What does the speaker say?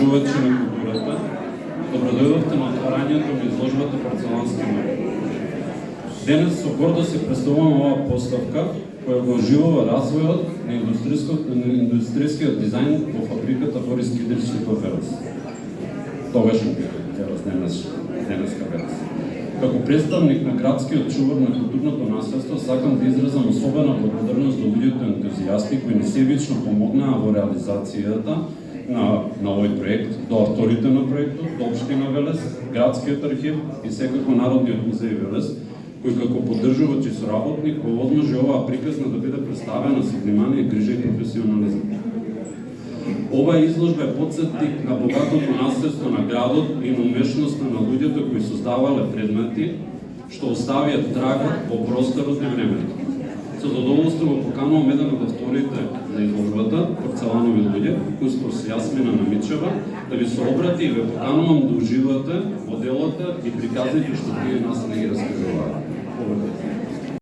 Чувачи на културата, добродојдовте на отварањето на изложбата Порцелански мир. Денес со гордост се представуваме оваа поставка која го оживува развојот на индустријскиот дизајн во фабриката Борис Кидрички во Велес. Тогашен Велес, денеска Велес. Како представник на градскиот чувар на културното наследство, сакам да изразам особена благодарност до луѓето ентузијасти кои несебично помогнаа во реализацијата на овој проект, до авторите на проектот, до Општина Велес, Градскиот архив и секако Народниот музеј Велес, кој како поддржувач и соработник повозможи оваа приказна да биде представена со внимание, грижа и професионализам. Оваа изложба е потсетник на богатото наследство на градот и на умешноста на луѓето кои создавале предмети што оставија трага во просторот и времето. Со задоволство го поканувам еден од авторите на изложбата, Порцеланови луѓе, кустос Јасмина Намичева, да ви се обрати и ве поканувам да уживате во делата и приказите што тие нас не ги разказваат.